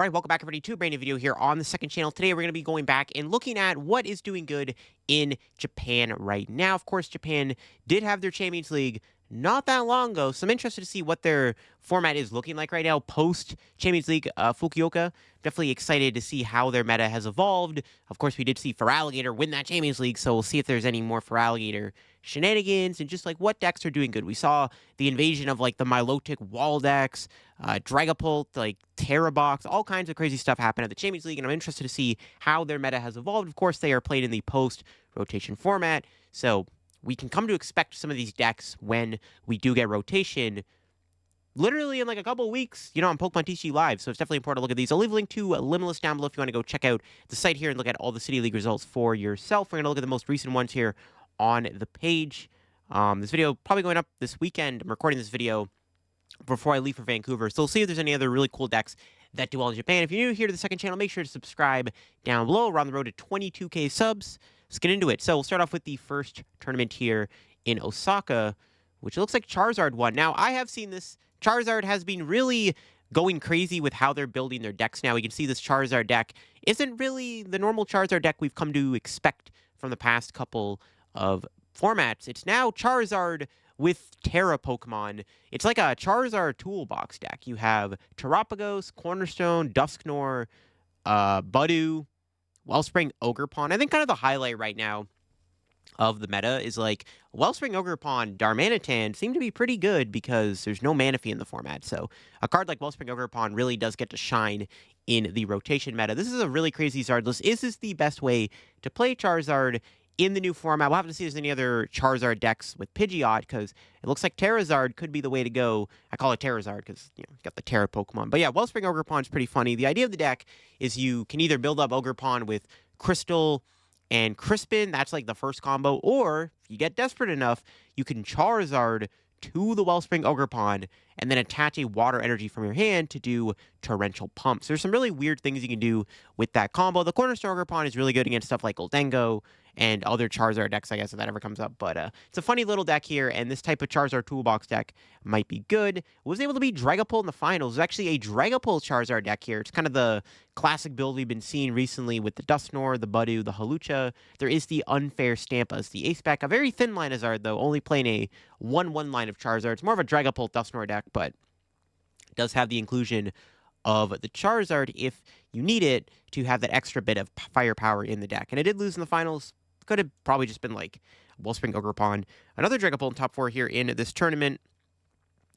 All right, welcome back everybody to a brand new video here on the second channel. Today we're going to be going back and looking at what is doing good in Japan right now. Of course, Japan did have their Champions League not that long ago, so I'm interested to see what their format is looking like right now post Champions League Fukuoka. Definitely excited to see how their meta has evolved. Of course, we did see Feraligatr win that Champions League, so we'll see if there's any more Feraligatr shenanigans and just like what decks are doing good. We saw the invasion of like the Milotic wall decks, Dragapult, like Terrabox, all kinds of crazy stuff happen at the Champions League, and I'm interested to see how their meta has evolved. Of course, they are played in the post-rotation format, so we can come to expect some of these decks when we do get rotation literally in like a couple of weeks, on Pokemon TCG Live. So it's definitely important to look at these. I'll leave a link to Limitless down below if you want to go check out the site here and look at all the City League results for yourself. We're going to look at the most recent ones here on the page. This video probably going up this weekend. I'm recording this video before I leave for Vancouver. So we'll see if there's any other really cool decks that do well in Japan. If you're new here to the second channel, make sure to subscribe down below. We're on the road to 22K subs. Let's get into it. So we'll start off with the first tournament here in Osaka, which looks like Charizard won. Now, I have seen this. Charizard has been really going crazy with how they're building their decks now. We can see this Charizard deck isn't really the normal Charizard deck we've come to expect from the past couple of formats. It's now Charizard with Terra Pokemon. It's like a Charizard toolbox deck. You have Terapagos, Cornerstone, Dusknoir, Budew, Wellspring, Ogerpon. I think kind of the highlight right now of the meta is like Wellspring, Ogerpon, Darmanitan seem to be pretty good because there's no Manaphy in the format. So a card like Wellspring, Ogerpon really does get to shine in the rotation meta. This is a really crazy Zard list. Is this the best way to play Charizard in the new format? We'll have to see if there's any other Charizard decks with Pidgeot, because it looks like Terrazard could be the way to go. I call it Terrazard because, you got the Terra Pokemon. But yeah, Wellspring Ogerpon is pretty funny. The idea of the deck is you can either build up Ogerpon with Crystal and Crispin, that's like the first combo, or if you get desperate enough, you can Charizard to the Wellspring Ogerpon and then attach a water energy from your hand to do Torrential Pumps. There's some really weird things you can do with that combo. The Cornerstone Ogerpon is really good against stuff like Goldengo and other Charizard decks, I guess, if that ever comes up. But it's a funny little deck here, and this type of Charizard toolbox deck might be good. Was able to beat Dragapult in the finals. There's actually a Dragapult Charizard deck here. It's kind of the classic build we've been seeing recently with the Dusknoir, the Budew, the Halucha. There is the Unfair Stampas, the Ace-Back. A very thin line of Zard, though, only playing a 1/1 line of Charizard. It's more of a Dragapult Dusknoir deck, but it does have the inclusion of the Charizard if you need it to have that extra bit of firepower in the deck. And it did lose in the finals. Could have probably just been like Wellspring Ogerpon. Another Dragapult in top 4 here in this tournament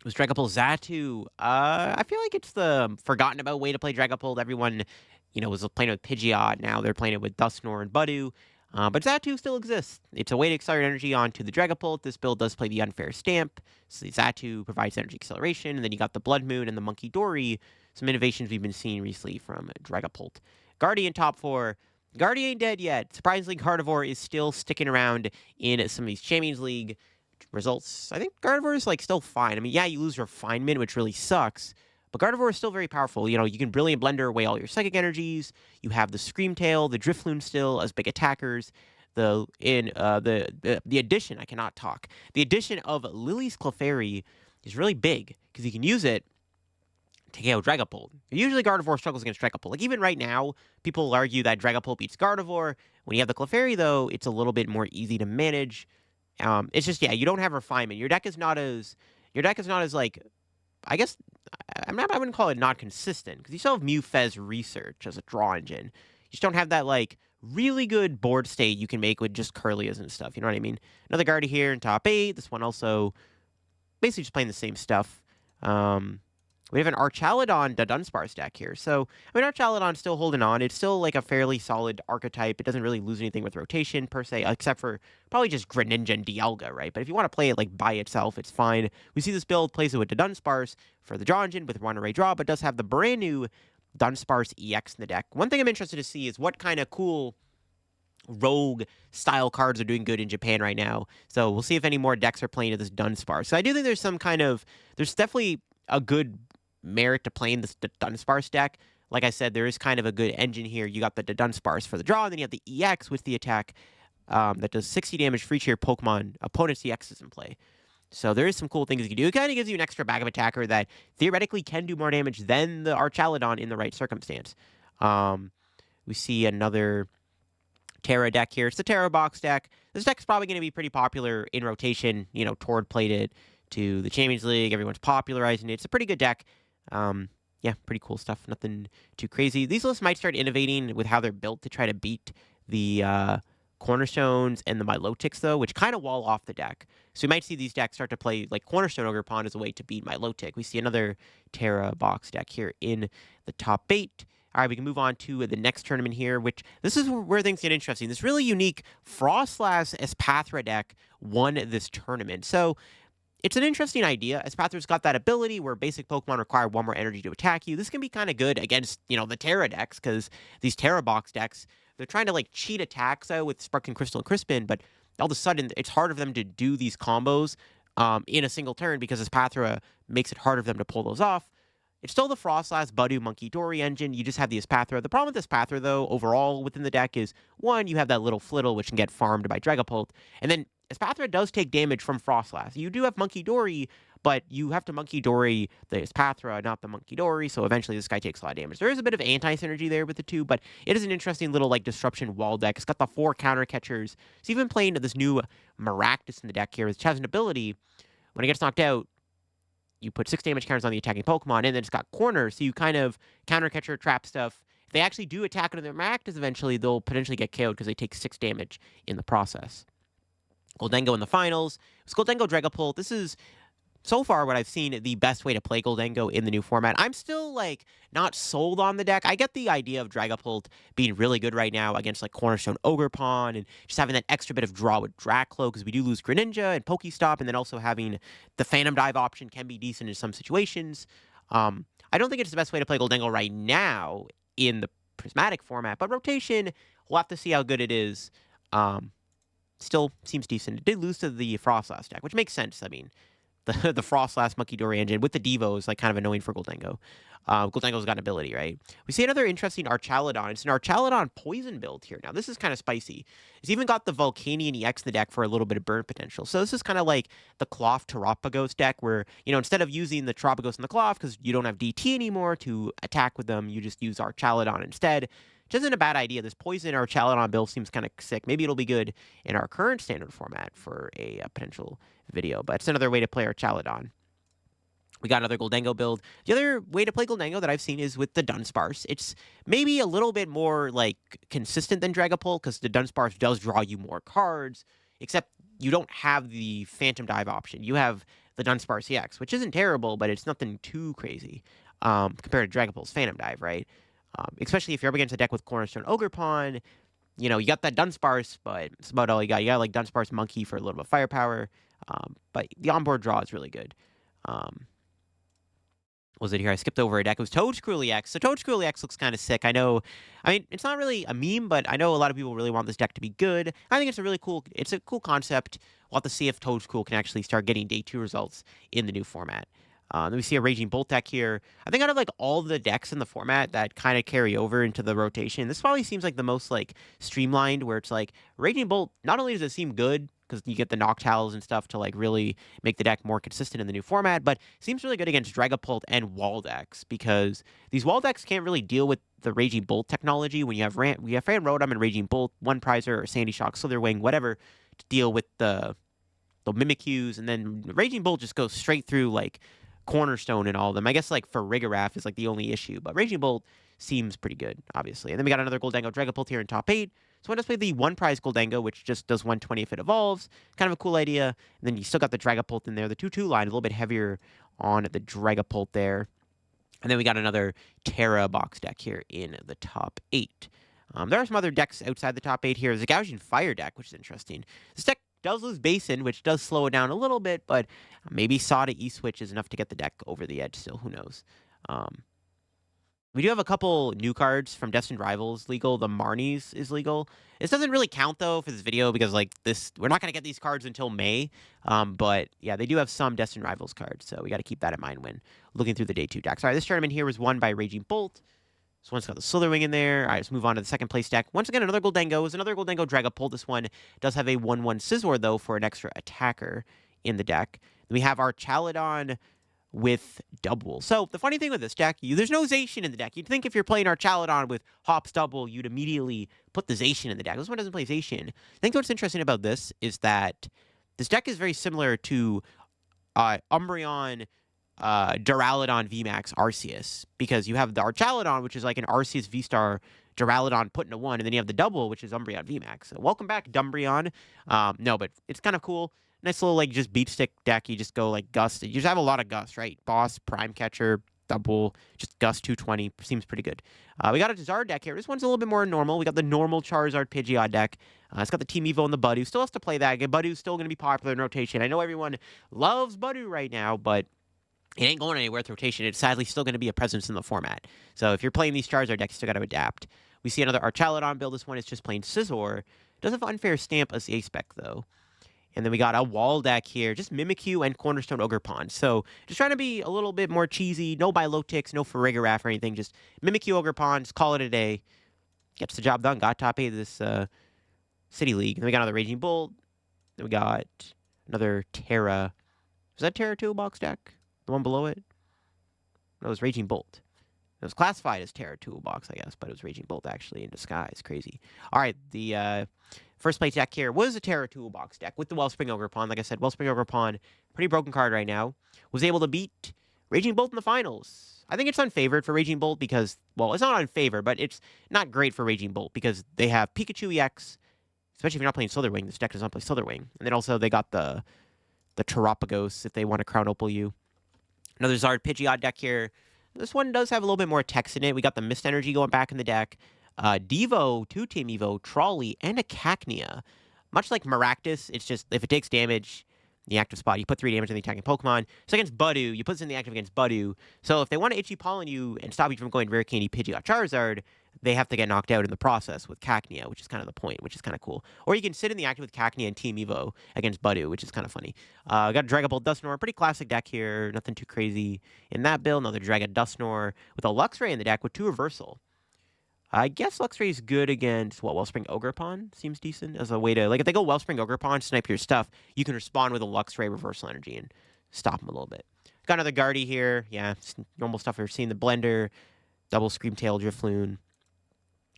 was Dragapult Xatu. I feel like it's the forgotten about way to play Dragapult. Everyone, was playing with Pidgeot. Now they're playing it with Dusknoir and Budew. But Xatu still exists. It's a way to accelerate energy onto the Dragapult. This build does play the Unfair Stamp. So the Xatu provides energy acceleration. And then you got the Blood Moon and the Monkey Dory. Some innovations we've been seeing recently from Dragapult. Guardian top 4. Guardian ain't dead yet. Surprisingly, Gardevoir is still sticking around in some of these Champions League results. I think Gardevoir is still fine. I mean, yeah, you lose Refinement, which really sucks. But Gardevoir is still very powerful. You can Brilliant Blender away all your Psychic energies. You have the Screamtail, the Drifloon still as big attackers. The addition, I cannot talk. The addition of Lily's Clefairy is really big because you can use it to KO Dragapult. Usually Gardevoir struggles against Dragapult. Like even right now, people will argue that Dragapult beats Gardevoir. When you have the Clefairy, though, it's a little bit more easy to manage. It's just, you don't have Refinement. Your deck is not as like, I guess, I wouldn't call it not consistent, because you still have Mewfez Research as a draw engine. You just don't have that, like, really good board state you can make with just Curlias and stuff, you know what I mean? Another Guardy here in top 8. This one also basically just playing the same stuff. We have an Archaludon Dunsparce deck here. So, I mean, Archaludon's still holding on. It's still like a fairly solid archetype. It doesn't really lose anything with rotation per se, except for probably just Greninja and Dialga, right? But if you want to play it like by itself, it's fine. We see this build plays it with the Dunsparce for the draw engine with one array draw, but does have the brand new Dunsparce EX in the deck. One thing I'm interested to see is what kind of cool rogue style cards are doing good in Japan right now. So we'll see if any more decks are playing this Dunsparce. So I do think there's there's definitely a good merit to playing this Dunsparce deck. Like I said, there is kind of a good engine here. You got the Dunsparce for the draw, and then you have the EX with the attack that does 60 damage for each of your Pokemon opponent's EXs in play. So there is some cool things you can do. It kind of gives you an extra backup attacker that theoretically can do more damage than the Archaludon in the right circumstance. Um, we see another Terra deck here. It's the Terra box deck. This deck's probably going to be pretty popular in rotation. Toward played it to the Champions League. Everyone's popularizing it. It's a pretty good deck. Yeah, pretty cool stuff. Nothing too crazy. These lists might start innovating with how they're built to try to beat the Cornerstones and the Milotics, though, which kind of wall off the deck. So we might see these decks start to play like Cornerstone Ogre Pond as a way to beat Milotic. We see another Terra box deck here in the top 8. All right, we can move on to the next tournament here, which this is where things get interesting. This really unique Frostlass Espathra deck won this tournament. So it's an interesting idea. Espathra's got that ability where basic Pokemon require 1 more energy to attack you. This can be kind of good against, the Terra decks, because these Terra box decks, they're trying to, cheat attacks out with Sparking Crystal and Crispin, but all of a sudden, it's harder for them to do these combos in a single turn because Espathra makes it harder for them to pull those off. It's still the Frostlass, Budu, Monkey, Dory engine. You just have the Espathra. The problem with Espathra, though, overall within the deck is, 1, you have that little Flittle, which can get farmed by Dragapult, and then Espathra does take damage from Frostlass. You do have Monkey Dory, but you have to Monkey Dory the Espathra, not the Monkey Dory, so eventually this guy takes a lot of damage. There is a bit of anti-synergy there with the two, but it is an interesting little, disruption wall deck. It's got the 4 counter catchers. It's even playing this new Maractus in the deck here, which has an ability, when it gets knocked out, you put 6 damage counters on the attacking Pokemon, and then it's got corners, so you kind of counter catcher trap stuff. If they actually do attack into their Maractus eventually, they'll potentially get KO'd because they take 6 damage in the process. Goldengo in the finals. It's Goldengo Dragapult. This is, so far, what I've seen, the best way to play Goldengo in the new format. I'm still, not sold on the deck. I get the idea of Dragapult being really good right now against, Cornerstone Ogerpon, and just having that extra bit of draw with Draclo, because we do lose Greninja and Pokestop, and then also having the Phantom Dive option can be decent in some situations. I don't think it's the best way to play Goldengo right now in the Prismatic format, but rotation, we'll have to see how good it is. Still seems decent. It did lose to the Frostlass deck, which makes sense. I mean, the Frostlass Monkey Dory engine with the Devo is kind of annoying for Goldengo. Goldengo's got an ability, right? We see another interesting Archaludon. It's an Archaludon poison build here. Now, this is kind of spicy. It's even got the Volcanion EX in the deck for a little bit of burn potential. So this is kind of like the Cloth Terapagos deck where, instead of using the Terapagos and the Cloth, because you don't have DT anymore to attack with them, you just use Archaludon instead. Which isn't a bad idea. This Poison Archaludon build seems kind of sick. Maybe it'll be good in our current standard format for a potential video, but it's another way to play Archaludon. We got another Goldengo build. The other way to play Goldengo that I've seen is with the Dunsparce. It's maybe a little bit more, consistent than Dragapult, because the Dunsparce does draw you more cards, except you don't have the Phantom Dive option. You have the Dunsparce EX, which isn't terrible, but it's nothing too crazy compared to Dragapult's Phantom Dive, right? Especially if you're up against a deck with Cornerstone Ogerpon, you got that Dunsparce, but it's about all you got. You got, Dunsparce Monkey for a little bit of firepower, but the onboard draw is really good. Was it here? I skipped over a deck. It was Toedscruel EX. So Toedscruel EX looks kind of sick. I mean, it's not really a meme, but I know a lot of people really want this deck to be good. I think it's a cool concept. We'll have to see if Toedscruel can actually start getting day 2 results in the new format. Then we see a Raging Bolt deck here. I think out of all the decks in the format that kind of carry over into the rotation, this probably seems like the most streamlined, where it's Raging Bolt, not only does it seem good because you get the Noctowls and stuff to really make the deck more consistent in the new format, but it seems really good against Dragapult and wall decks, because these wall decks can't really deal with the Raging Bolt technology when you have Fan Rotom and Raging Bolt, One Prizer or Sandy Shock, Slitherwing, whatever, to deal with the Mimikyus, and then Raging Bolt just goes straight through Cornerstone and all of them. I guess for Rigoraph is the only issue, but Raging Bolt seems pretty good, obviously. And then we got another Goldengo Dragapult here in top 8. So I just play the One Prize Goldengo, which just does 120 if it evolves. Kind of a cool idea. And then you still got the Dragapult in there. The 2/2 line, a little bit heavier on the Dragapult there. And then we got another Terra box deck here in the top 8. There are some other decks outside the top 8 here. There's a Gaussian Fire deck, which is interesting. This deck does lose Basin, which does slow it down a little bit, but maybe Saw to E-Switch is enough to get the deck over the edge still. Who knows? We do have a couple new cards from Destined Rivals legal. The Marnies is legal. This doesn't really count, though, for this video because, we're not going to get these cards until May. But, yeah, they do have some Destined Rivals cards, so we got to keep that in mind when looking through the Day 2 decks. All right, this tournament here was won by Raging Bolt. This one's got the Slitherwing in there. All right, let's move on to the second place deck. Once again, another Goldengo. Is another Goldengo Dragapult. This one does have a 1/1 Scizor, though, for an extra attacker in the deck. Then we have our Chaladon with double. So the funny thing with this deck, there's no Zacian in the deck. You'd think if you're playing our Chaladon with Hops double, you'd immediately put the Zacian in the deck. This one doesn't play Zacian. I think what's interesting about this is that this deck is very similar to Umbreon, Duraludon VMAX Arceus, because you have the Archaladon, which is like an Arceus V-Star Duraludon put into one, and then you have the double, which is Umbreon VMAX. So welcome back, Dumbreon. No, but it's kind of cool. Nice little, like, just beat stick deck. You just go, like, Gust. You just have a lot of Gust, right? Boss, Prime Catcher, double, just Gust 220. Seems pretty good. We got a Zard deck here. This one's a little bit more normal. We got the normal Charizard Pidgeot deck. It's got the Team Evo and the Budew. Still has to play that. Budew's still going to be popular in rotation. I know everyone loves Budew right now, but it ain't going anywhere with rotation. It's sadly still going to be a presence in the format. So if you're playing these Charizard decks, you still got to adapt. We see another Archaladon build. This one is just plain Scizor. Does have Unfair Stamp as the A-Spec, though. And then we got a wall deck here, just Mimikyu and Cornerstone Ogerpon. So just trying to be a little bit more cheesy. No Bilotics, no Farigiraf or anything. Just Mimikyu, Ogerpon, just call it a day. Gets the job done. Got top 8 of this City League. Then we got another Raging Bolt. Then we got another Terra. Was that Terra Toolbox deck? The one below it? No, it was Raging Bolt. It was classified as Terra Toolbox, I guess, but it was Raging Bolt actually in disguise. Crazy. All right, the first place deck here was a Terra Toolbox deck with the Wellspring Ogerpon. Like I said, Wellspring Ogerpon, pretty broken card right now. Was able to beat Raging Bolt in the finals. I think it's unfavored for Raging Bolt because, well, it's not unfavored, but it's not great for Raging Bolt because they have Pikachu EX, especially if you're not playing Slitherwing. This deck does not play Slitherwing. And then also they got the Terapagos if they want to Crown Opal you. Another Zard Pidgeot deck here. This one does have a little bit more text in it. We got the Mist Energy going back in the deck. Devo, 2 Team Evo, Trolley, and a Cacnea. Much like Maractus, it's just if it takes damage in the active spot, you put 3 damage on the attacking Pokemon. So against Budew, you put this in the active against Budew. So if they want to Itchy Pollen you and stop you from going Rare Candy, Pidgeot, Charizard, they have to get knocked out in the process with Cacnea, which is kind of the point, which is kind of cool. Or you can sit in the active with Cacnea and Team Evo against Budew, which is kind of funny. Got a Dragapult Dusknoir, pretty classic deck here. Nothing too crazy in that build. Another Draga Dusknoir with a Luxray in the deck with 2 Reversal. I guess Luxray is good against, Wellspring Ogerpon seems decent as a way to, like, if they go Wellspring Ogerpon, snipe your stuff, you can respond with a Luxray Reversal Energy and stop them a little bit. Got another Guardy here. Yeah, normal stuff we're seeing. The Blender, double Screamtail Drifloon.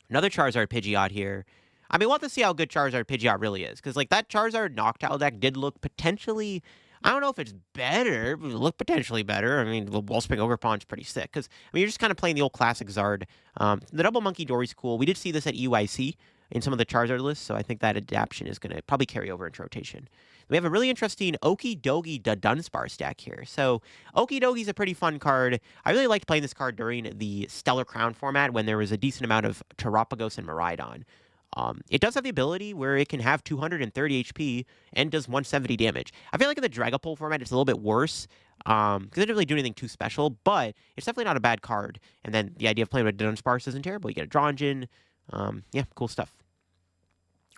Another Charizard Pidgeot here. I mean, we'll have to see how good Charizard Pidgeot really is. Because, like, that Charizard Noctowl deck did look potentially... I don't know if it's better, but it looked potentially better. I mean, the Wellspring Ogerpon's pretty sick. Because, I mean, you're just kind of playing the old classic Zard. The Double Monkey Dory's cool. We did see this at EYC in some of the Charizard lists. So I think that adaptation is going to probably carry over into rotation. We have a really interesting Okidogi Dunsparce deck here. So Okidogi's a pretty fun card. I really liked playing this card during the Stellar Crown format when there was a decent amount of Terapagos and Miraidon. It does have the ability where it can have 230 HP and does 170 damage. I feel like in the Dragapult format, it's a little bit worse because it doesn't really do anything too special, but it's definitely not a bad card. And then the idea of playing with Dunsparce isn't terrible. You get a Draw Engine. Yeah, cool stuff.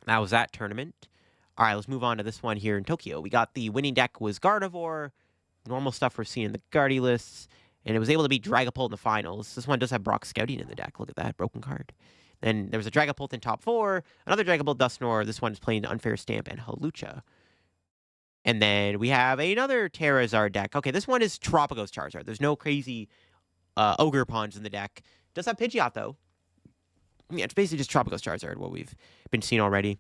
That was that tournament. All right, let's move on to this one here in Tokyo. We got the winning deck was Gardevoir. Normal stuff we're seeing in the Guardy lists. And it was able to beat Dragapult in the finals. This one does have Brock Scouting in the deck. Look at that, broken card. Then there was a Dragapult in top 4, another Dragapult Dusknoir. This one is playing Unfair Stamp and Hawlucha. And then we have another Terrazard deck. Okay, this one is Terapagos Charizard. There's no crazy Ogerpons in the deck. Does have Pidgeot, though. Yeah, it's basically just Terapagos Charizard, what we've been seeing already.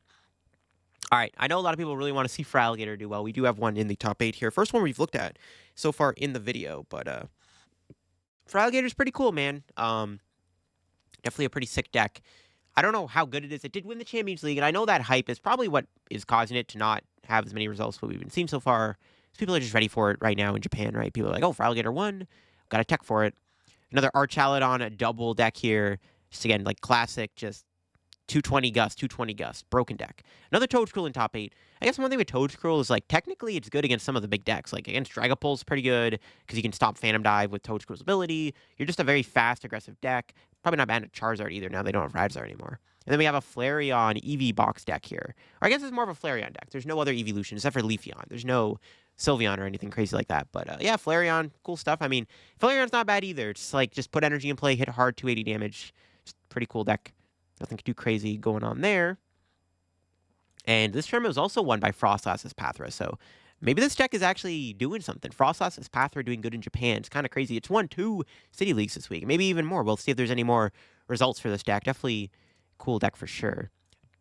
All right, I know a lot of people really want to see Feraligatr do well. We do have one in the top 8 here. First one we've looked at so far in the video, but Feraligatr's pretty cool, man. Definitely a pretty sick deck. I don't know how good it is. It did win the Champions League, and I know that hype is probably what is causing it to not have as many results as what we've been seeing so far. People are just ready for it right now in Japan, right? People are like, oh, Feraligatr won. Got a tech for it. Another Archaladon, a double deck here. Just again, like classic, just 220 Gust, 220 Gust. Broken deck. Another Toedscruel in top 8. I guess one thing with Toedscruel is, like, technically it's good against some of the big decks. Like, against Dragapult's pretty good, because you can stop Phantom Dive with Toedscruel's ability. You're just a very fast, aggressive deck. Probably not bad at Charizard either, now they don't have Radzar anymore. And then we have a Flareon EV box deck here. Or I guess it's more of a Flareon deck. There's no other evolution except for Leafeon. There's no Sylveon or anything crazy like that. But, yeah, Flareon, cool stuff. I mean, Flareon's not bad either. It's like, just put energy in play, hit hard, 280 damage. Just pretty cool deck. Nothing too crazy going on there. And this tournament was also won by Frostlass's Pathra, so Maybe this deck is actually doing something. Frostlass is Pathway doing good in Japan. It's kind of crazy. It's won 2 City Leagues this week, maybe even more. We'll see if there's any more results for this deck. Definitely cool deck for sure.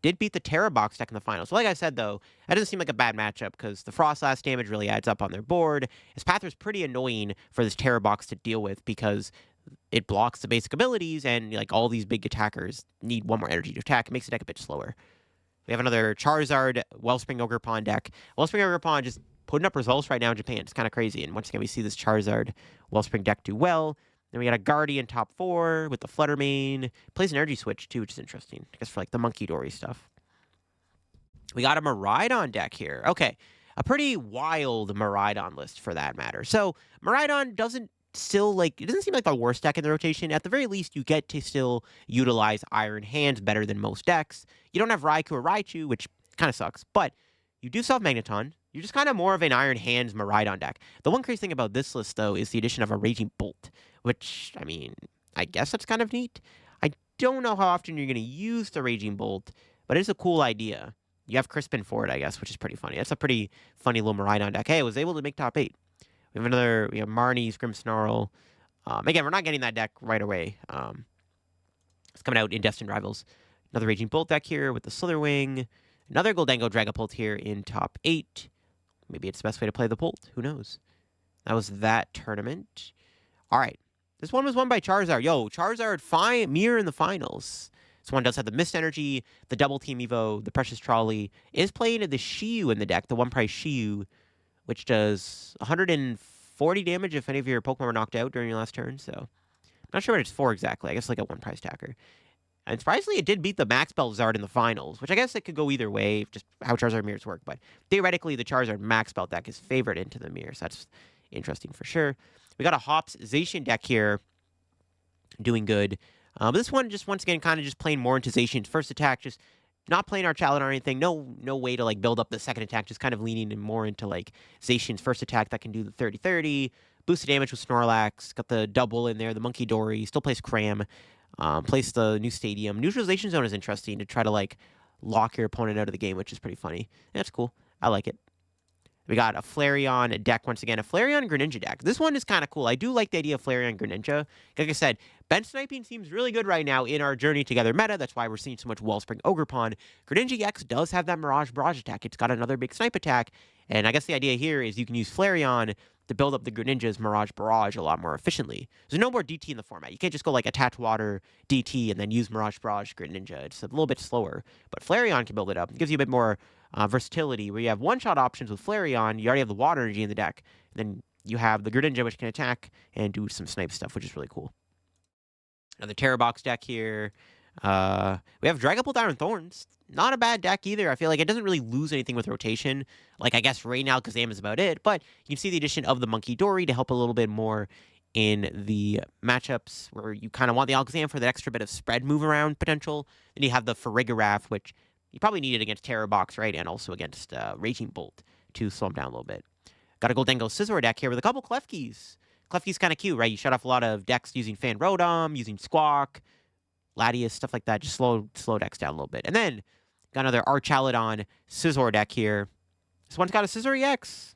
Did beat the Terra Box deck in the finals. So like I said, though, that doesn't seem like a bad matchup because the Frostlass damage really adds up on their board. His Pathway's pretty annoying for this Terra Box to deal with because it blocks the basic abilities, and like all these big attackers need one more energy to attack. It makes the deck a bit slower. We have another Charizard Wellspring Ogre Pond deck. Wellspring Ogre Pond just putting up results right now in Japan. It's kind of crazy. And once again, we see this Charizard Wellspring deck do well. Then we got a Guardian top 4 with the Flutter Mane. Plays an energy switch too, which is interesting. I guess for like the Monkey Dory stuff. We got a Miraidon deck here. Okay, a pretty wild Miraidon list for that matter. So Miraidon doesn't it doesn't seem like the worst deck in the rotation. At the very least, you get to still utilize Iron Hands better than most decks. You don't have Raikou or Raichu, which kind of sucks, but you do still have Magneton. You're just kind of more of an Iron Hands Miraidon deck. The one crazy thing about this list, though, is the addition of a Raging Bolt, which, I mean, I guess that's kind of neat. I don't know how often you're going to use the Raging Bolt, but it's a cool idea. You have Crispin for it, I guess, which is pretty funny. That's a pretty funny little Miraidon deck. Hey, I was able to make top 8. We have Marnie's Grimmsnarl. Again, we're not getting that deck right away. It's coming out in Destined Rivals. Another Raging Bolt deck here with the Slitherwing. Another Goldango Dragapult here in top 8. Maybe it's the best way to play the Bolt. Who knows? That was that tournament. All right. This one was won by Charizard. Yo, Charizard mirror in the finals. This one does have the Mist Energy, the Double Team Evo, the Precious Trolley. Is playing the Shiyu in the deck, the one-price Shiyu, which does 140 damage if any of your Pokemon were knocked out during your last turn. So, I'm not sure what it's for exactly. I guess like a one-price attacker. And surprisingly, it did beat the Max Belzard in the finals, which I guess it could go either way, just how Charizard mirrors work. But theoretically, the Charizard Max Belt deck is favored into the mirror, so that's interesting for sure. We got a Hops Zacian deck here, doing good. This one, just once again, kind of just playing more into Zacian's first attack, just not playing Archalon or anything. No way to like build up the second attack, just kind of leaning in more into like Zacian's first attack that can do the 30-30. Boosted damage with Snorlax, got the double in there, the Monkey Dory, still plays Cram. Place the new stadium. Neutralization zone is interesting to try to like lock your opponent out of the game, which is pretty funny. That's cool. I like it. We got a Flareon deck once again, a Flareon Greninja deck. This one is kind of cool. I do like the idea of Flareon Greninja. Like I said, bench sniping seems really good right now in our Journey Together meta. That's why we're seeing so much Wellspring Ogre Pond. Greninja EX does have that Mirage Barrage attack. It's got another big snipe attack. And I guess the idea here is you can use Flareon to build up the Greninja's Mirage Barrage a lot more efficiently. There's no more DT in the format. You can't just go like Attach Water, DT, and then use Mirage Barrage Greninja. It's a little bit slower. But Flareon can build it up. It gives you a bit more versatility, where you have one-shot options with Flareon. You already have the Water Energy in the deck. And then you have the Greninja, which can attack and do some snipe stuff, which is really cool. Another Terra Box deck here. We have Dragapult Iron Thorns. Not a bad deck either. I feel like it doesn't really lose anything with rotation. Like, I guess right now Kazam is about it. But you can see the addition of the Monkey Dory to help a little bit more in the matchups where you kind of want the Alakazam for that extra bit of spread move around potential. Then you have the Farigiraf, which you probably need it against Terra Box, right? And also against Raging Bolt to slow him down a little bit. Got a Goldango Scizor deck here with a couple Klefkis. Klefki's kind of cute, right? You shut off a lot of decks using Fan Rotom, using Squawk, Latias, stuff like that. Just slow decks down a little bit. And then got another Archaludon Scizor deck here. This one's got a Scizor EX.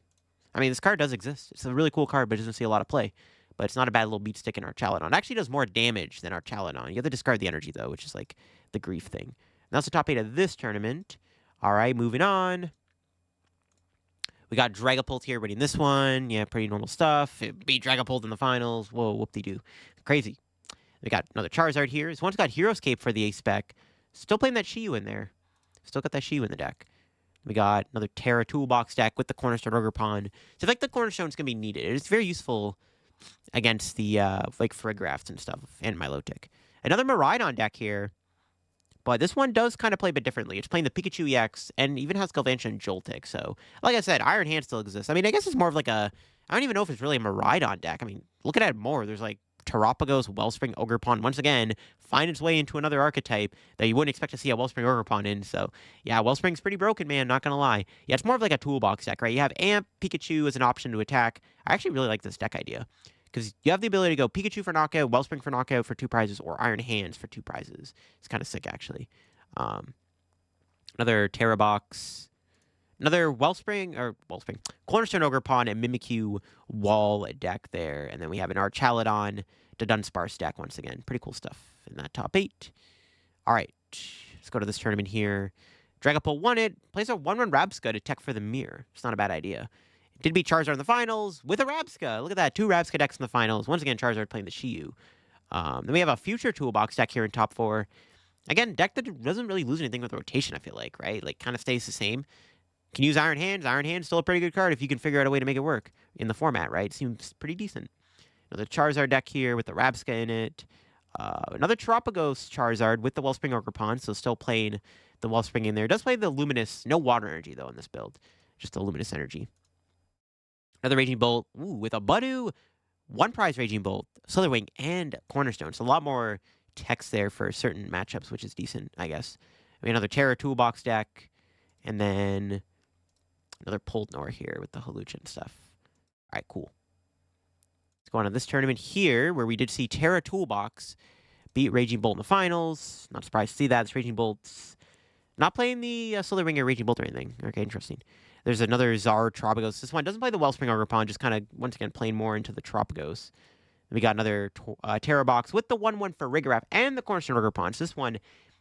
I mean, this card does exist. It's a really cool card, but it doesn't see a lot of play. But it's not a bad little beat stick in Archaludon. It actually does more damage than Archaludon. You have to discard the energy, though, which is like the grief thing. And that's the top 8 of this tournament. All right, moving on. We got Dragapult here winning this one. Yeah, pretty normal stuff. It beat Dragapult in the finals. Whoa, whoop-de-doo. Crazy. We got another Charizard here. This one's got Hero Escape for the ace spec. Still playing that Shiyu in there. Still got that Shiyu in the deck. We got another Terra Toolbox deck with the Cornerstone Ogre Pond. So I think the Cornerstone's going to be needed. It's very useful against the like Farigirafs and stuff, and Milotic. Another Miraidon deck here. But this one does kind of play a bit differently. It's playing the Pikachu EX and even has Galvantula and Joltik. So, like I said, Iron Hand still exists. I mean, I guess it's more of like a... I don't even know if it's really a Miraidon deck. I mean, looking at it more, there's like Terapagos, Wellspring, Ogre Pond, once again, find its way into another archetype that you wouldn't expect to see a Wellspring Ogre Pond in. So, yeah, Wellspring's pretty broken, man, not gonna lie. Yeah, it's more of like a toolbox deck, right? You have Amp, Pikachu as an option to attack. I actually really like this deck idea, because you have the ability to go Pikachu for knockout, Wellspring for knockout for 2 prizes, or Iron Hands for 2 prizes. It's kind of sick, actually. Another Terra Box Another Cornerstone Ogre Pawn and Mimikyu Wall deck there. And then we have an Archaludon to Dunsparce deck once again. Pretty cool stuff in that top 8. All right, let's go to this tournament here. Dragapult won it. Plays a 1/1 Rabsca to tech for the mirror. It's not a bad idea. It did beat Charizard in the finals with a Rabsca. Look at that, 2 Rabsca decks in the finals. Once again, Charizard playing the Shiyu. Then we have a future toolbox deck here in top 4. Again, deck that doesn't really lose anything with rotation, I feel like, right? Like, kind of stays the same. Can use Iron Hands. Iron Hand's still a pretty good card if you can figure out a way to make it work in the format, right? Seems pretty decent. Another Charizard deck here with the Rabsca in it. Another Terapagos Charizard with the Wellspring Ogre Pawn, so still playing the Wellspring in there. It does play the Luminous, no water energy, though, in this build. Just the Luminous energy. Another Raging Bolt, with a Budu, 1 prize Raging Bolt, Slitherwing, and Cornerstone. So a lot more text there for certain matchups, which is decent, I guess. Another Terra Toolbox deck, and then another Poltnor here with the Haluchin stuff. All right, cool. Let's go on to this tournament here, where we did see Terra Toolbox beat Raging Bolt in the finals. Not surprised to see that. This Raging Bolt's not playing the Slitherwing or Raging Bolt or anything. Okay, interesting. There's another Zar Terapagos. This one doesn't play the Wellspring Ogre Pawn, just kind of, once again, playing more into the Terapagos. Then we got another Terra Box with the 1/1 for Rigorath and the Cornerstone Ogre Pawn. So this one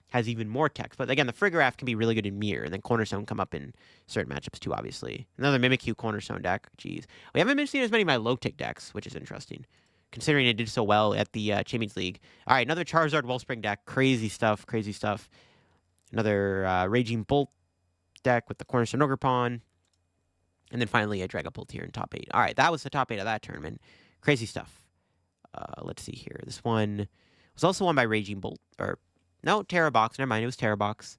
has even more text. But again, the Frigoraph can be really good in Mirror, and then Cornerstone come up in certain matchups too, obviously. Another Mimikyu Cornerstone deck. Jeez. We haven't been seeing as many of my low-tick decks, which is interesting, considering it did so well at the Champions League. All right, another Charizard Wellspring deck. Crazy stuff, crazy stuff. Another Raging Bolt deck with the Cornerstone Ogre Pawn. And then finally a Dragapult here in top 8. All right, that was the top 8 of that tournament. Crazy stuff. Let's see here. This one was also won by Raging Bolt, or no, Terra Box. Never mind, it was Terra Box.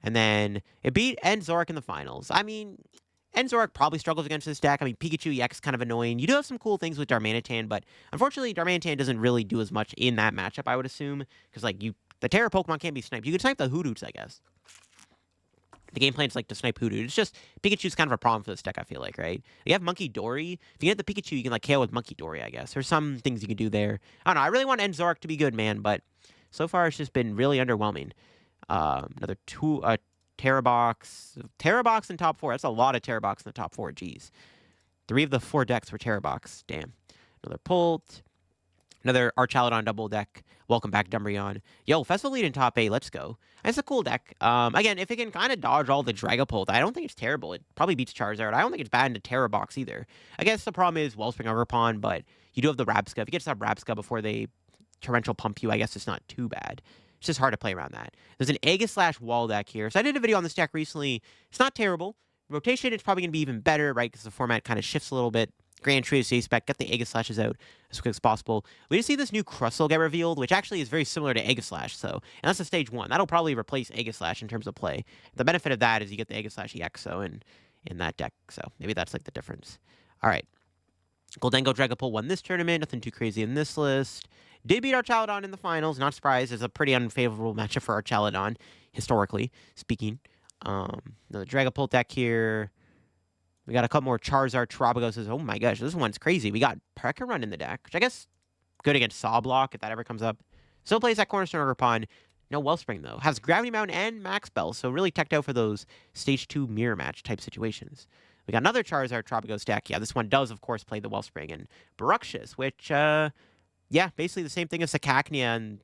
And then it beat Enzoric in the finals. I mean, Enzoric probably struggles against this deck. I mean, Pikachu EX is kind of annoying. You do have some cool things with Darmanitan, but unfortunately, Darmanitan doesn't really do as much in that matchup, I would assume. Because, like, the Terra Pokemon can't be sniped. You can snipe the Hoodoos, I guess. The game plan is like to snipe Hoodoo. It's just Pikachu's kind of a problem for this deck, I feel like, right? You have Monkey Dory. If you get the Pikachu, you can like KO with Monkey Dory, I guess. There's some things you can do there. I don't know. I really want Enzoric to be good, man, but so far it's just been really underwhelming. Another Terra Box. Terra Box in top 4. That's a lot of Terra Box in the top 4. Jeez. 3 of the 4 decks were Terra Box. Damn. Another Pult. Another Archaludon double deck. Welcome back, Dumbreon. Yo, Festival Lead in top 8. Let's go. It's a cool deck. Again, if it can kind of dodge all the Dragapult, I don't think it's terrible. It probably beats Charizard. I don't think it's bad into Terra Box either. I guess the problem is Wellspring Ogre Pawn, but you do have the Rabsca. If you get to have Rabsca before they Torrential Pump you, I guess it's not too bad. It's just hard to play around that. There's an Aegislash wall deck here. So I did a video on this deck recently. It's not terrible. Rotation, it's probably going to be even better, right? Because the format kind of shifts a little bit. Grand Trio spec, get the Aegislashes out as quick as possible. We just see this new Crustle get revealed, which actually is very similar to Aegislash, so, and that's the stage 1. That'll probably replace Aegislash in terms of play. The benefit of that is you get the Aegislash EX, so in that deck, so maybe that's like the difference. All right. Goldengo Dragapult won this tournament, nothing too crazy in this list. Did beat Archaludon in the finals, not surprised. It's a pretty unfavorable matchup for Archaludon, historically speaking. Another Dragapult deck here. We got a couple more Charizard, Terapagos. Oh my gosh, this one's crazy. We got Run in the deck, which I guess good against Saw Block if that ever comes up. Still plays that Cornerstone Ogre Pawn. No Wellspring, though. Has Gravity Mountain and Max Bell, so really teched out for those Stage 2 mirror match type situations. We got another Charizard, Terapagos deck. Yeah, this one does, of course, play the Wellspring and Baruxus, which, yeah, basically the same thing as the Cacnea and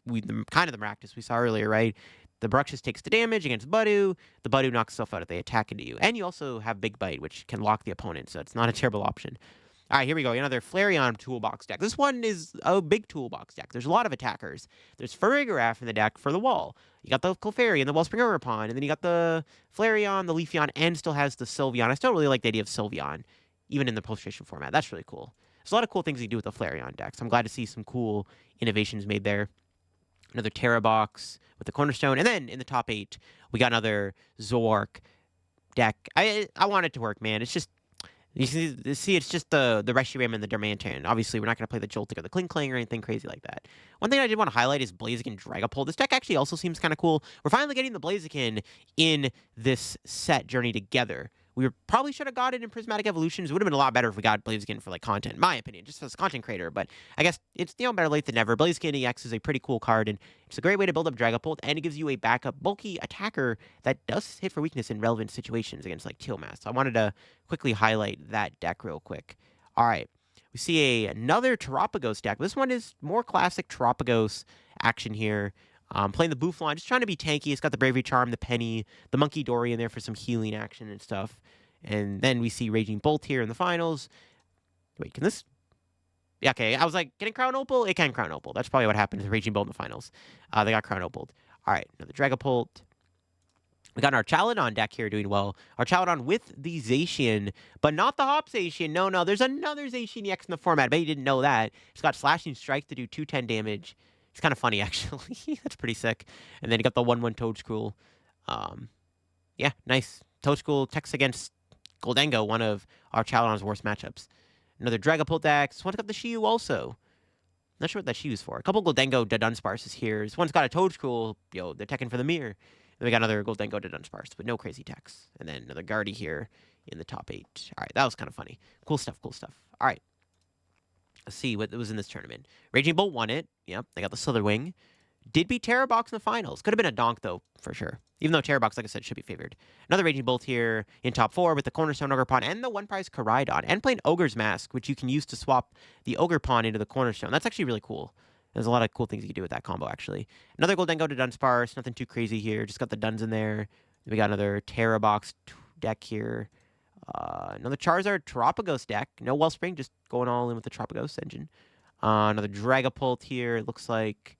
kind of the Maractus we saw earlier, right? The Baruxus takes the damage against Budu. The Budu knocks itself out if they attack into you. And you also have Big Bite, which can lock the opponent, so it's not a terrible option. All right, here we go. Another Flareon toolbox deck. This one is a big toolbox deck. There's a lot of attackers. There's Farigiraf in the deck for the wall. You got the Clefairy and the Wellspring Ogre Pawn, and then you got the Flareon, the Leafeon, and still has the Sylveon. I still really like the idea of Sylveon, even in the post-station format. That's really cool. There's a lot of cool things you can do with the Flareon deck, so I'm glad to see some cool innovations made there. Another Terra Box with the Cornerstone. And then in the top 8, we got another Zork deck. I want it to work, man. It's just, you see it's just the Reshiram and the Darmanitan. Obviously, we're not going to play the Joltik or the Kling or anything crazy like that. One thing I did want to highlight is Blaziken Dragapult. This deck actually also seems kind of cool. We're finally getting the Blaziken in this set Journey Together, probably should have got it in Prismatic Evolutions. It would have been a lot better if we got Blaziken for like content, in my opinion, just as a content creator. But I guess it's better late than never. Blaziken EX is a pretty cool card, and it's a great way to build up Dragapult, and it gives you a backup bulky attacker that does hit for weakness in relevant situations against like Teal Mask. So I wanted to quickly highlight that deck real quick. All right. We see another Terapagos deck. This one is more classic Terapagos action here. Playing the Bouffalant, just trying to be tanky. It's got the Bravery Charm, the Penny, the Monkey Dory in there for some healing action and stuff. And then we see Raging Bolt here in the finals. Wait, can this... Yeah, okay, I was like, can it Crown Opal? It can Crown Opal. That's probably what happened to Raging Bolt in the finals. They got Crown Opal. All right, another Dragapult. We got our Chaladon deck here doing well. Our Chaladon with the Zacian, but not the Hop Zacian. No, there's another Zacian EX in the format. I bet you didn't know that. It's got Slashing Strike to do 210 damage. It's kind of funny, actually. That's pretty sick. And then you got the 1/1 Toedscruel. Yeah, nice. Toedscruel techs against Goldengo, one of our Chaladon's worst matchups. Another Dragapult deck. This one's got the Shiyu also. Not sure what that Shiyu's for. A couple Goldengo Dunsparces here. This one's got a Toedscruel. Yo, they're teching for the mirror. Then we got another Goldengo Dunsparce with no crazy techs. And then another Guardy here in the top 8. All right, that was kind of funny. Cool stuff. All right. Let's see what was in this tournament. Raging Bolt won it. Yep, they got the Slitherwing. Did beat Terrabox in the finals. Could have been a donk, though, for sure. Even though Terrabox, like I said, should be favored. Another Raging Bolt here in top 4 with the Cornerstone Ogerpon and the one-prize Koraidon. And playing Ogre's Mask, which you can use to swap the Ogerpon into the Cornerstone. That's actually really cool. There's a lot of cool things you can do with that combo, actually. Another Goldengo to Dunsparce. Nothing too crazy here. Just got the Duns in there. We got another Terrabox deck here. Another Charizard Terapagos deck. No Wellspring, just going all in with the Terapagos engine. Another Dragapult here. It looks like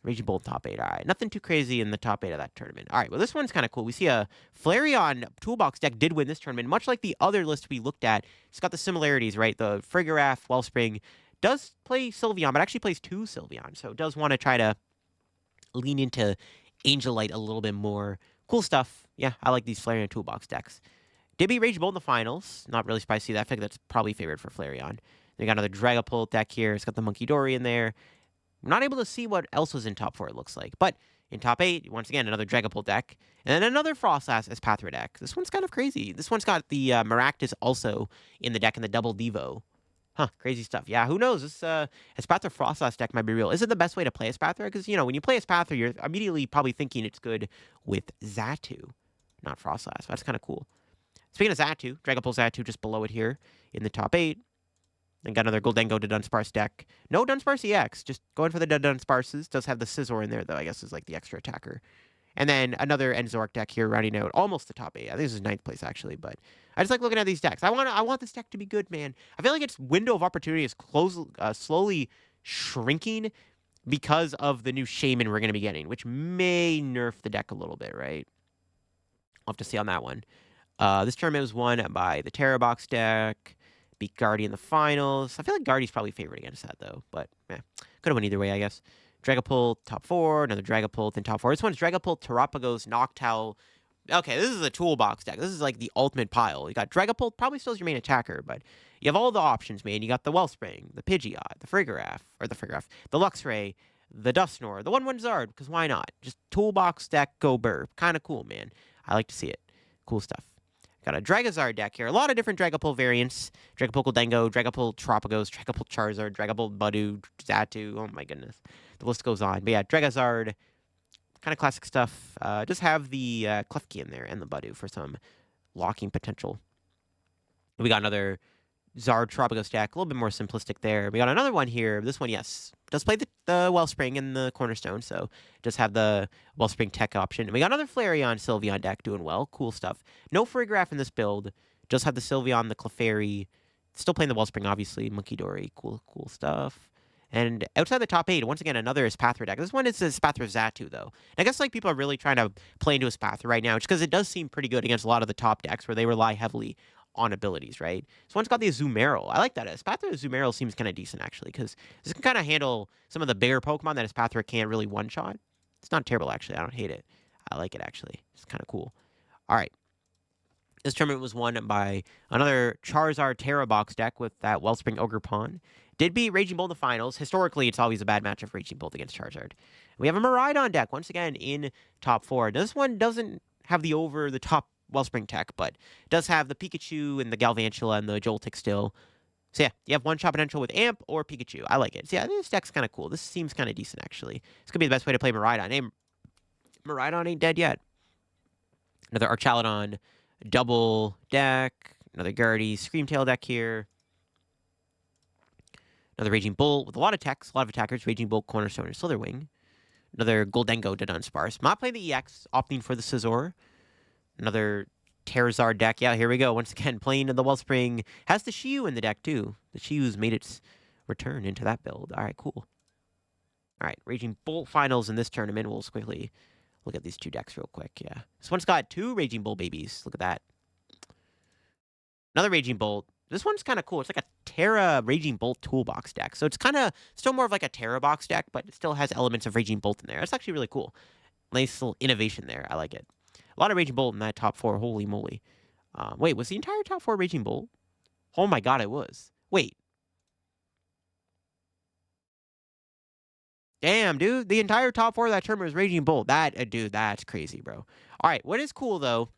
Raging Bolt top 8. All right, nothing too crazy in the top 8 of that tournament. All right, well, this one's kind of cool. We see a Flareon Toolbox deck did win this tournament, much like the other list we looked at. It's got the similarities, right? The Frigoraph, Wellspring does play Sylveon, but actually plays 2 Sylveon, so it does want to try to lean into Angelite a little bit more. Cool stuff. Yeah, I like these Flareon Toolbox decks. Did beat Raging Bolt in the finals. Not really surprised to see that. I think that's probably favored for Flareon. They got another Dragapult deck here. It's got the Monkey Dory in there. I'm not able to see what else was in top 4, it looks like. But in top 8, once again, another Dragapult deck. And then another Frostlass Espathra deck. This one's kind of crazy. This one's got the Maractus also in the deck in the double Devo. Huh, crazy stuff. Yeah, who knows? This Espathra Frostlass deck might be real. Is it the best way to play Espathra? Because, you know, when you play Espathra, you're immediately probably thinking it's good with Xatu, not Frostlass. That's kind of cool. Speaking of Xatu, Dragapult Xatu just below it here in the top 8. Then got another Goldengo to Dunsparce deck. No Dunsparce EX, just going for the Dunsparces. Does have the Scizor in there, though, I guess is like the extra attacker. And then another Enzork deck here, rounding out almost the top 8. I think this is 9th place, actually, but I just like looking at these decks. I want this deck to be good, man. I feel like its window of opportunity is slowly shrinking because of the new Shaman we're going to be getting, which may nerf the deck a little bit, right? I'll have to see on that one. This tournament was won by the Terrabox deck. Beat Guardy in the finals. I feel like Guardy's probably favored against that, though. But, could have won either way, I guess. Dragapult, top 4. Another Dragapult in top 4. This one's Dragapult, Terapagos, Noctowl. Okay, this is a toolbox deck. This is like the ultimate pile. You got Dragapult, probably still is your main attacker, but you have all the options, man. You got the Wellspring, the Pidgeot, the the Luxray, the Dusknoir, the 1/1 Zard, because why not? Just toolbox deck, go burr. Kind of cool, man. I like to see it. Cool stuff. Got a Dragazard deck here. A lot of different Dragapult variants. Dragapult Goldengo, Dragapult Terapagos, Dragapult Charizard, Dragapult Budu, Xatu. Oh my goodness. The list goes on. But yeah, Dragazard, kind of classic stuff. Just have the Klefki in there and the Budu for some locking potential. We got another Zard Terapagos deck. A little bit more simplistic there. We got another one here. This one, yes, does play the Wellspring and the Cornerstone, so just have the Wellspring tech option. And we got another Flareon Sylveon deck doing well. Cool stuff. No Frigoraph in this build. Just have the Sylveon, the Clefairy. Still playing the Wellspring, obviously. Monkey Dory. Cool stuff. And outside the top 8, once again, another Espathra deck. This one is Espathra Xatu, though. And I guess like people are really trying to play into Espathra right now, just because it does seem pretty good against a lot of the top decks where they rely heavily on abilities, right? This one's got the Azumarill. I like that. Espathra Azumarill seems kind of decent, actually, because this can kind of handle some of the bigger Pokemon that Espathra can't really one-shot. It's not terrible, actually. I don't hate it. I like it, actually. It's kind of cool. All right. This tournament was won by another Charizard Terrabox deck with that Wellspring Ogerpon. Did beat Raging Bolt in the finals. Historically, it's always a bad matchup for Raging Bolt against Charizard. We have a Miraidon deck, once again, in top 4. This one doesn't have the over-the-top Wellspring tech, but it does have the Pikachu and the Galvantula and the Joltik still. So yeah, you have one-shot potential with Amp or Pikachu. I like it. So yeah, this deck's kind of cool. This seems kind of decent, actually. This could be the best way to play Miraidon. Hey, Miraidon ain't dead yet. Another Archaludon double deck. Another Guardy Screamtail deck here. Another Raging Bull with a lot of techs, a lot of attackers. Raging Bull, Cornerstone, and Slitherwing. Another Goldengo to Dunsparce. Not playing the EX, opting for the Scizor. Another Terrazard deck. Yeah, here we go. Once again, playing the Wellspring. Has the Shiyu in the deck, too. The Shiyu's made its return into that build. All right, cool. All right, Raging Bolt finals in this tournament. We'll just quickly look at these two decks real quick. Yeah, this one's got two Raging Bolt babies. Look at that. Another Raging Bolt. This one's kind of cool. It's like a Terra Raging Bolt toolbox deck. So it's kind of still more of like a Terra box deck, but it still has elements of Raging Bolt in there. It's actually really cool. Nice little innovation there. I like it. A lot of Raging Bolt in that top four. Holy moly. Wait, was the entire top four Raging Bolt? Oh my god, it was. Wait. Damn, dude. The entire top four of that tournament was Raging Bolt. Dude, that's crazy, bro. All right, what is cool, though,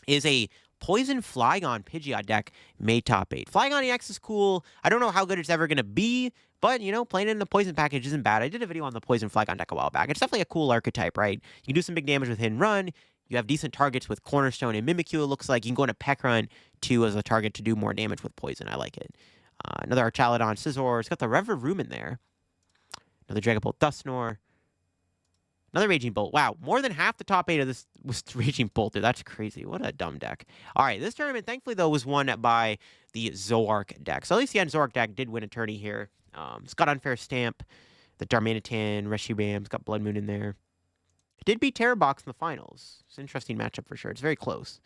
is a Poison Flygon Pidgeot deck made top 8. Flygon EX is cool. I don't know how good it's ever going to be, but, you know, playing it in the Poison package isn't bad. I did a video on the Poison Flygon deck a while back. It's definitely a cool archetype, right? You can do some big damage with Hit and Run. You have decent targets with Cornerstone and Mimikyu, it looks like. You can go into Peck Run, too, as a target to do more damage with Poison. I like it. Another Archaludon Scizor. It's got the Reverum in there. Another Dragapult Dusknoir. Another Raging Bolt. Wow, more than half the top 8 of this was Raging Bolt, dude. That's crazy. What a dumb deck. All right, this tournament, thankfully, though, was won by the Zoark deck. So at least the end Zoark deck did win a tourney here. It's got Unfair Stamp, the Darmanitan, Reshiram. It's got Blood Moon in there. It did beat Terrabox in the finals. It's an interesting matchup for sure. It's very close.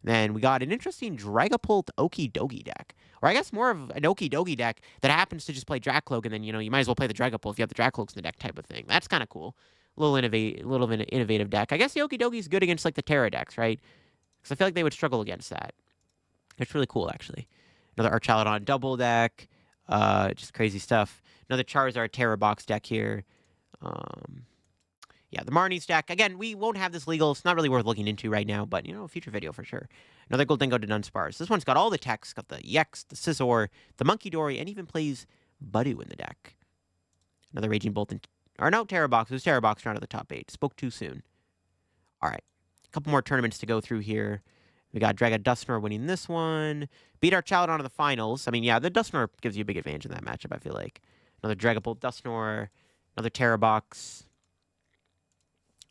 And then we got an interesting Dragapult Okidogi deck. Or I guess more of an Okidogi deck that happens to just play Dracloak, and then, you know, you might as well play the Dragapult if you have the Dracloaks in the deck type of thing. That's kind of cool. A little innovative deck. I guess the Okidogi is good against, like, the Terra decks, right? Because I feel like they would struggle against that. It's really cool, actually. Another Archaludon double deck. Just crazy stuff. Another Charizard Terra box deck here. Yeah, the Marnie's deck. Again, we won't have this legal. It's not really worth looking into right now, but, you know, a future video for sure. Another Goldengo to Dunsparce. This one's got all the techs. Got the EX, the Scizor, the Monkey Dory, and even plays Budu in the deck. Another Raging Bolt. Or no, Terra Box. It was Terra Box out of the top 8. Spoke too soon. All right. A couple more tournaments to go through here. We got Draga Dusknoir winning this one. Beat Archaludon in the finals. I mean, yeah, the Dusknoir gives you a big advantage in that matchup, I feel like. Another Dragapult Dusknoir. Another Terra Box.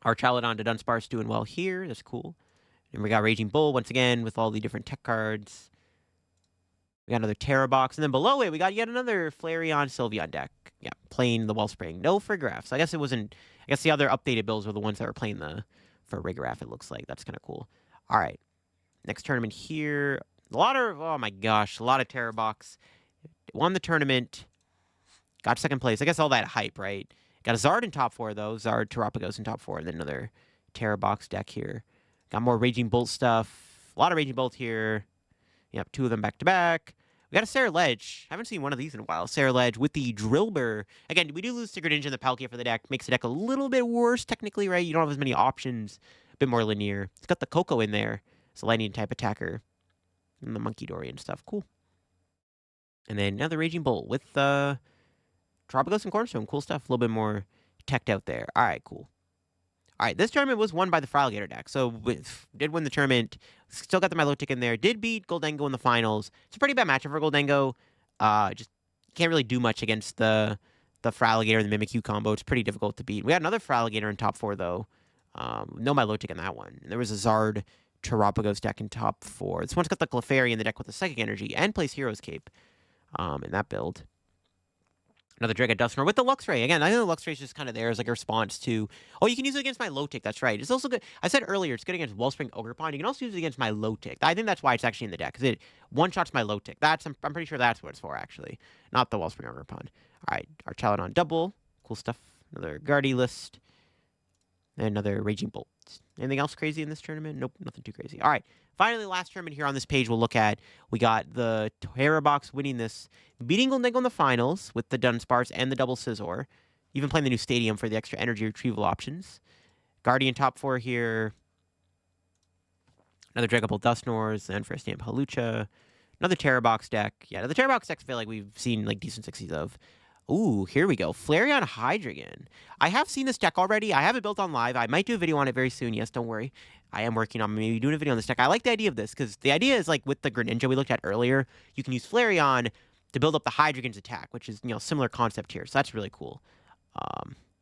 Archaludon to Dunsparce doing well here. That's cool. And we got Raging Bull once again with all the different tech cards. We got another Terra Box. And then below it, we got yet another Flareon Sylveon deck. Yeah, playing the Wellspring. No Frigoraph. So I guess it wasn't... I guess the other updated builds were the ones that were playing for Rigoraph, it looks like. That's kind of cool. All right. Next tournament here. A lot of... Oh my gosh. A lot of Terra Box. Won the tournament. Got second place. I guess all that hype, right? Got a Zard in top 4, though. Zard, Terapagos in top 4. And then another Terra Box deck here. Got more Raging Bolt stuff. A lot of Raging Bolt here. Yep, 2 of them back-to-back. We got a Sarah Ledge. Haven't seen one of these in a while. Sarah Ledge with the Drillbur. Again, we do lose Secret Ninja and the Palkia for the deck. Makes the deck a little bit worse, technically, right? You don't have as many options. A bit more linear. It's got the Coco in there. It's a lightning type attacker. And the Monkey Dory and stuff. Cool. And then another Raging Bolt with Terapagos and Cornerstone. Cool stuff. A little bit more teched out there. All right, cool. All right, this tournament was won by the Fraligator deck. So, did win the tournament. Still got the Milotic in there. Did beat Goldengo in the finals. It's a pretty bad matchup for Goldengo. Just can't really do much against the Fraligator and the Mimikyu combo. It's pretty difficult to beat. We had another Fraligator in top 4, though. No Milotic in that one. And there was a Zard Terapagos deck in top 4. This one's got the Clefairy in the deck with the Psychic Energy and plays Hero's Cape in that build. Another Draga Dusknoir with the Luxray. Again, I think the Luxray is just kind of there as like a response to... Oh, you can use it against my Milotic. That's right. It's also good. I said earlier, it's good against Wellspring Ogerpon. You can also use it against my Milotic. I think that's why it's actually in the deck, because it one-shots my Milotic. I'm pretty sure that's what it's for, actually. Not the Wellspring Ogerpon. All right, Archaludon double. Cool stuff. Another Guardy list. And another Raging Bolt. Anything else crazy in this tournament? Nope, nothing too crazy. All right. Finally, last tournament here on this page we'll look at. We got the Terra Box winning this, beating Goldengo in the finals with the Dunsparce and the double Scizor. Even playing the new stadium for the extra energy retrieval options. Guardian top 4 here. Another Dragapult Dusknoirs, then for a Stamp Halucha. Another Terra Box deck. Yeah, the Terra Box decks I feel like we've seen like decent 60s of. Ooh, here we go. Flareon Hydreigon. I have seen this deck already. I have it built on live. I might do a video on it very soon. Yes, don't worry. I am working on maybe doing a video on this deck. I like the idea of this because the idea is like with the Greninja we looked at earlier, you can use Flareon to build up the Hydreigon's attack, which is, similar concept here. So that's really cool.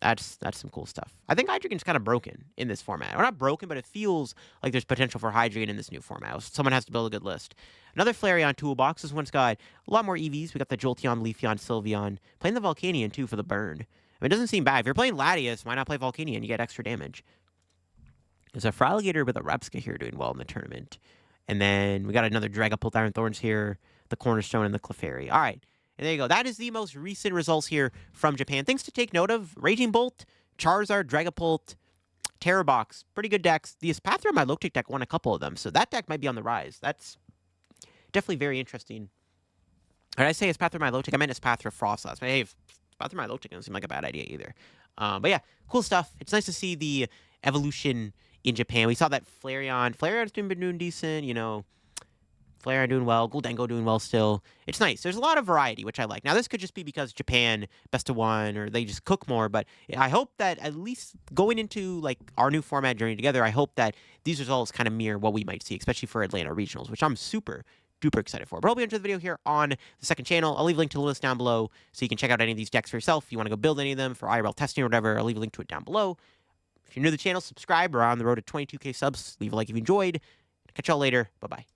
That's some cool stuff. I think Hydreigon's kind of broken in this format. Or not broken, but it feels like there's potential for Hydreigon in this new format. Someone has to build a good list. Another Flareon toolbox. This one's got a lot more EVs. We got the Jolteon, Leafeon, Sylveon. Playing the Volcanion, too, for the burn. I mean, it doesn't seem bad. If you're playing Latias, why not play Volcanion? You get extra damage. There's a Feraligatr with a Repska here doing well in the tournament. And then we got another Dragapult Iron Thorns here, the Cornerstone, and the Clefairy. All right. And there you go. That is the most recent results here from Japan. Things to take note of. Raging Bolt, Charizard, Dragapult, Terra Box. Pretty good decks. The Espathra Milotic deck won a couple of them, so that deck might be on the rise. That's definitely very interesting. Did I say Espathra Milotic? I meant Espathra Frostlass. But hey, Espathra Milotic doesn't seem like a bad idea either. But yeah, cool stuff. It's nice to see the evolution in Japan. We saw that Flareon's been doing decent, Flareon doing well, Gholdengo doing well still. It's nice. There's a lot of variety, which I like. Now, this could just be because Japan, best of one, or they just cook more, but I hope that at least going into, like, our new format journey together, I hope that these results kind of mirror what we might see, especially for Atlanta Regionals, which I'm super duper excited for. But I'll be into the video here on the second channel. I'll leave a link to the list down below so you can check out any of these decks for yourself. If you want to go build any of them for IRL testing or whatever, I'll leave a link to it down below. If you're new to the channel, subscribe. We're on the road to 22K subs. Leave a like if you enjoyed. Catch y'all later. Bye-bye.